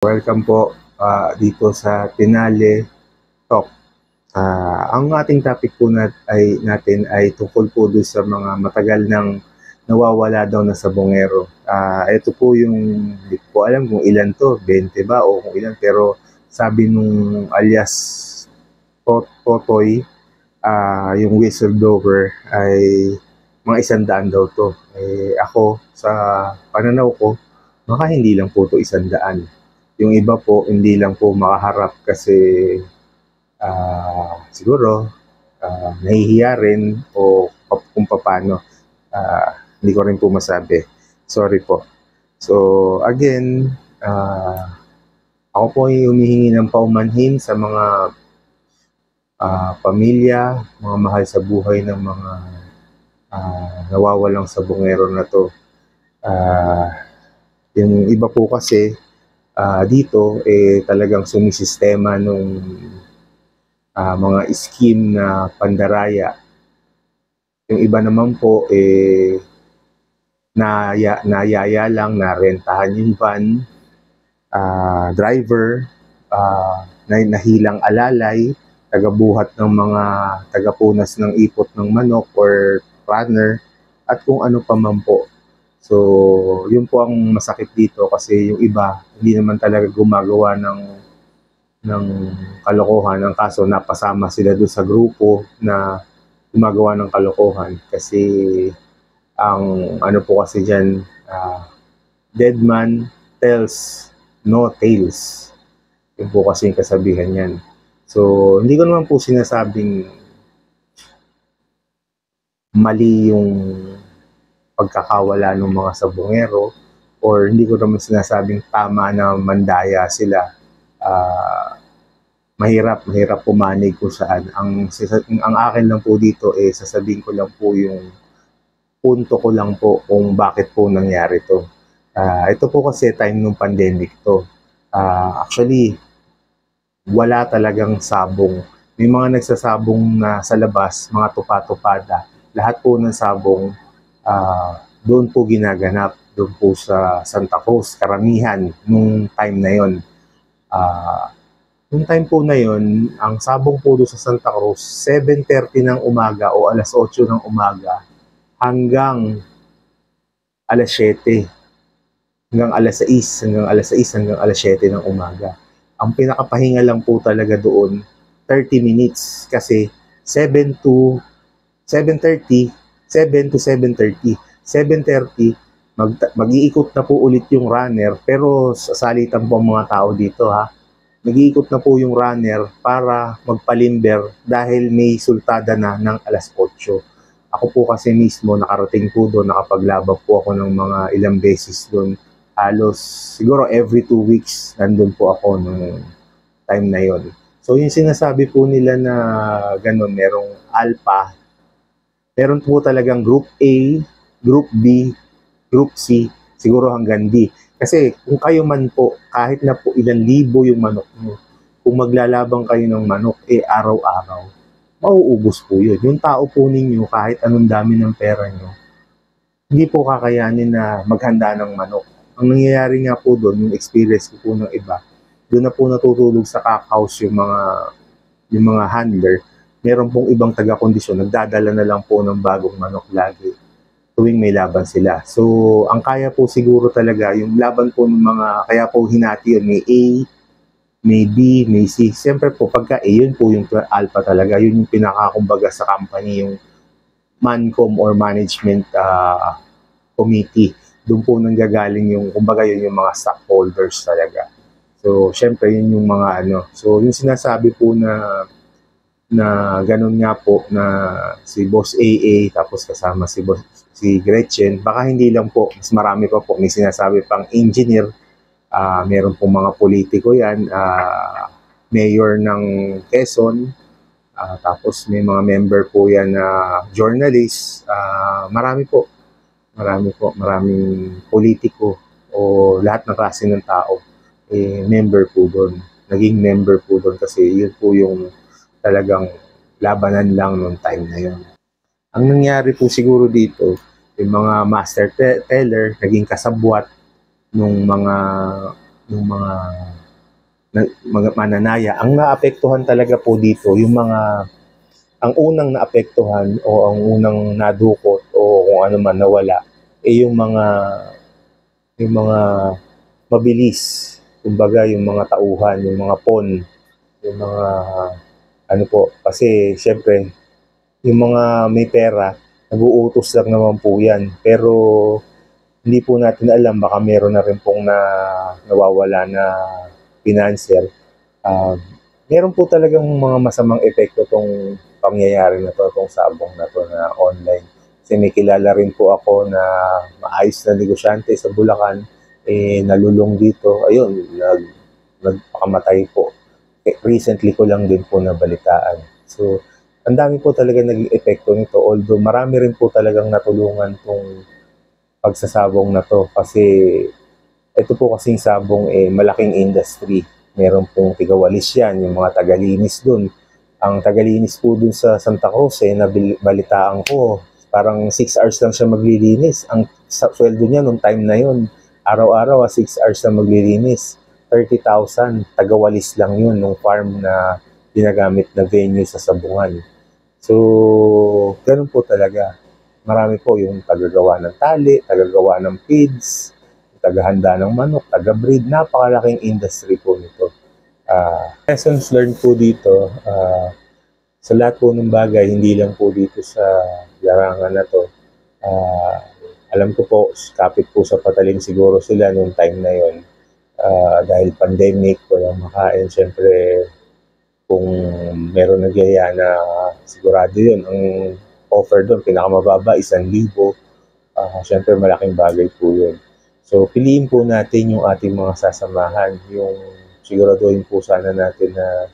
Welcome po dito sa Tinale Talk. Ang ating topic po natin ay tungkol po doon sa mga matagal nang nawawala daw na sabongero. Ito po yung, hindi ko alam kung ilan to, 20 ba o kung ilan, pero sabi nung alias Totoy, yung whistleblower ay mga 100 daw to. Ako, sa pananaw ko, baka hindi lang po to 100. Yung iba po, hindi lang po makaharap kasi siguro nahihiya rin o kung paano. Hindi ko rin po masabi. Sorry po. So, again, ako po ay humihingi ng paumanhin sa mga pamilya, mga mahal sa buhay ng mga nawawalang sabongero na to. Yung iba po kasi dito talagang sumisistema nung mga scheme na pandaraya. Yung iba naman po nayaya lang, narentahan yung van, driver, nahilang alalay, tagabuhat ng mga tagapunas ng ipot ng manok or runner, at kung ano pa man po. So, yun po ang masakit dito kasi yung iba hindi naman talaga gumagawa ng kalokohan. Ang kaso napasama sila doon sa grupo na gumagawa ng kalokohan kasi ang ano po kasi dyan, dead man tells no tales. Yun po kasi yung kasabihan yan. So, hindi ko naman po sinasabing mali yung pagkakawala ng mga sabongero, or hindi ko naman sinasabing tama na mandaya sila. Mahirap pumanig kung saan. Ang akin lang po dito sasabihin ko lang po yung punto ko lang po kung bakit po nangyari to. Ito po kasi time ng pandemic to. Actually, wala talagang sabong. May mga nagsasabong na sa labas, mga tupa-tupada. Lahat po ng sabong doon po ginaganap, doon po sa Santa Cruz, karamihan nung time na yon. Nung time po na yon, ang sabong po doon sa Santa Cruz, 7:30 ng umaga o alas 8 ng umaga hanggang alas 7, hanggang alas 6, hanggang alas 7 ng umaga. Ang pinakapahinga lang po talaga doon, 30 minutes kasi 7 to 7:30, 7 to 7:30. 7:30, mag-iikot na po ulit yung runner, pero sasalitan po ang mga tao dito ha. Nag-iikot na po yung runner para magpalimber dahil may sultada na ng alas 8. Ako po kasi mismo nakarating po doon, nakapaglaba po ako ng mga ilang beses doon. Halos siguro every 2 weeks nandun po ako nung time na yon. So yung sinasabi po nila na ganun, merong alpha, meron po talagang group A, group B, group C, siguro hanggang D. Kasi kung kayo man po, kahit na po ilang libo yung manok nyo, kung maglalabang kayo ng manok, araw-araw, mauubos po yun. Yung tao po ninyo, kahit anong dami ng pera nyo, hindi po kakayanin na maghanda ng manok. Ang nangyayari nga po doon, yung experience ko po ng iba, doon na po natutulog sa cockhouse yung mga handler. Meron pong ibang taga-kondisyon, nagdadala na lang po ng bagong manok lagi tuwing may laban sila. So, ang kaya po siguro talaga, yung laban po ng mga, kaya po hinati yun, may A, may B, may C. Siyempre po, pagka A, yun po yung alpha talaga. Yun yung pinakakumbaga sa company, yung MANCOM or Management Committee. Doon po nanggagaling yung, kumbaga yun yung mga stockholders talaga. So, syempre, yun yung mga ano. So, yung sinasabi po na ganun nga po na si Boss AA tapos kasama si Gretchen, baka hindi lang po, mas marami pa po, may sinasabi pang engineer, meron pong mga politiko yan, mayor ng Quezon, tapos may mga member po yan na journalist, maraming politiko o lahat ng klase ng tao member po doon, naging member po doon kasi yun po yung talagang labanan lang noong time na yun. Ang nangyari po siguro dito, yung mga master teller naging kasabwat nung mga yung mga mananaya. Ang naapektuhan talaga po dito, ang unang naapektuhan o ang unang nadukot o kung ano man nawala, yung mga mabilis. Kumbaga, yung mga tauhan, yung mga pawn, yung mga ano po, kasi syempre, yung mga may pera, nag-uutos lang naman po yan. Pero hindi po natin alam, baka meron na rin pong nawawala na financial. Uh, Meron po talagang mga masamang epekto tong pangyayari na to, tong sabong na to na online. Kasi may kilala rin po ako na maayos na negosyante sa Bulacan, nalulong dito. Ayun, nagpakamatay po. Recently ko lang din po nabalitaan. So, ang dami po talaga naging epekto nito. Although marami rin po talagang natulungan tong pagsasabong na to. Kasi ito po kasing sabong malaking industry. Meron pong tigawalis yan, yung mga tagalinis dun. Ang tagalinis po dun sa Santa Cruz, balitaan ko, parang 6 hours lang siya maglilinis. Ang sweldo niya nung time na yun, araw-araw 6 hours na maglilinis. 30,000, tagawalis lang yun nung farm na ginagamit na venue sa sabungan. So, ganun po talaga. Marami po yung tagagawa ng tali, tagagawa ng feeds, tagahanda ng manok, taga-breed. Napakalaking industry po nito. Lessons learned po dito, sa lahat po ng bagay, hindi lang po dito sa larangan na to. Alam ko po, kapit po sa patalim siguro sila nung time na yon. Dahil pandemic, walang makain, syempre kung meron nagyaya na sigurado yun. Ang offer doon, pinakamababa, 1,000. Syempre malaking bagay po yun. So, piliin po natin yung ating mga sasamahan, yung siguraduhin po sana natin na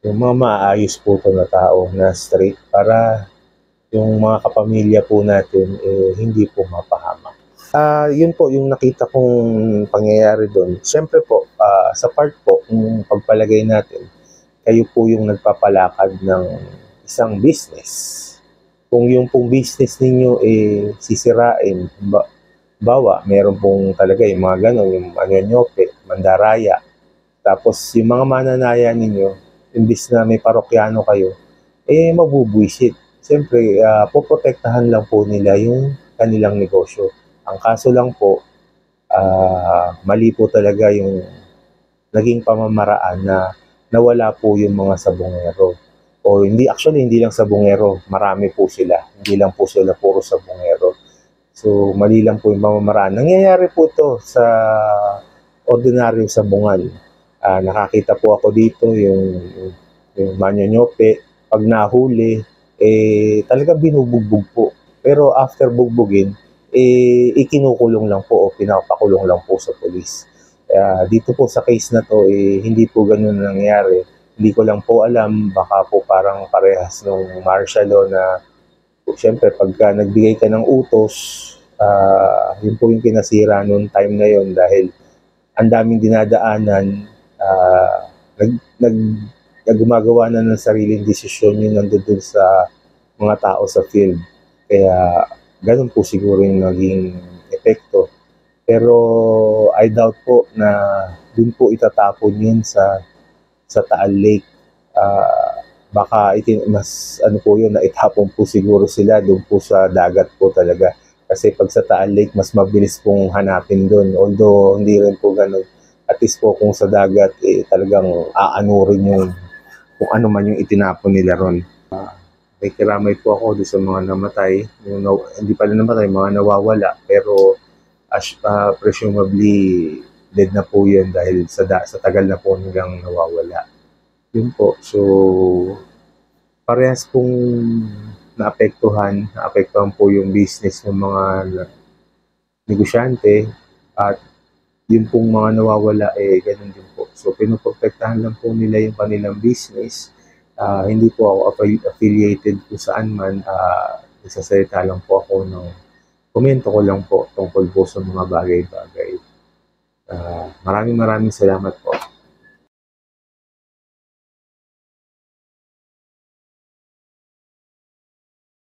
yung mga maayos po ito na tao na straight para yung mga kapamilya po natin hindi po mapahamak. Yun po yung nakita kong pangyayari doon. Siyempre po, sa part po, yung pagpalagay natin, kayo po yung nagpapalakad ng isang business. Kung yung pong business ninyo sisirain, meron pong talaga yung mga ganon, yung Anionyope, Mandaraya. Tapos yung mga mananaya ninyo, imbis na may parokyano kayo, mabubwisit. Siyempre, poprotektahan lang po nila yung kanilang negosyo. Ang kaso lang po, mali po talaga yung naging pamamaraan na nawala po yung mga sabongero. O hindi lang sabongero, marami po sila. Hindi lang po sila puro sabongero. So, mali lang po yung pamamaraan. Nangyayari po to sa ordinaryong sabungan. Nakakita po ako dito yung Manionyope, pag nahuli, talagang binubugbog po. Pero after bugbugin, ikinukulong lang po o pinapakulong lang po sa polis. Dito po sa case na to, hindi po ganun nangyari. Hindi ko lang po alam, baka po parang parehas ng martial law na siyempre pagka nagbigay ka ng utos, yun po yung kinasira noong time na yon dahil ang daming dinadaanan, gumagawa na ng sariling desisyon yung nandun sa mga tao sa field. Kaya ganun po siguro yung naging epekto. Pero I doubt po na dun po itatapon yun sa Taal Lake. Baka mas ano po yun, na itapon po siguro sila dun po sa dagat po talaga. Kasi pag sa Taal Lake, mas mabilis pong hanapin dun. Although hindi rin po ganun. At least po kung sa dagat, talagang aanurin yung kung ano man yung itinapon nila ron. May kiramay po ako doon sa mga namatay. Hindi pala namatay, mga nawawala. Pero presumably dead na po yun dahil sa tagal na po nilang nawawala. Yun po. So, parehas pong naapektuhan po yung business ng mga negosyante at yung pong mga nawawala, ganun din po. So, pinoprotektahan lang po nila yung kanilang business. Hindi po ako affiliated kung saan man. Nagsasalita lang po ako ng komento ko lang po tungkol po sa mga bagay-bagay. Maraming salamat po.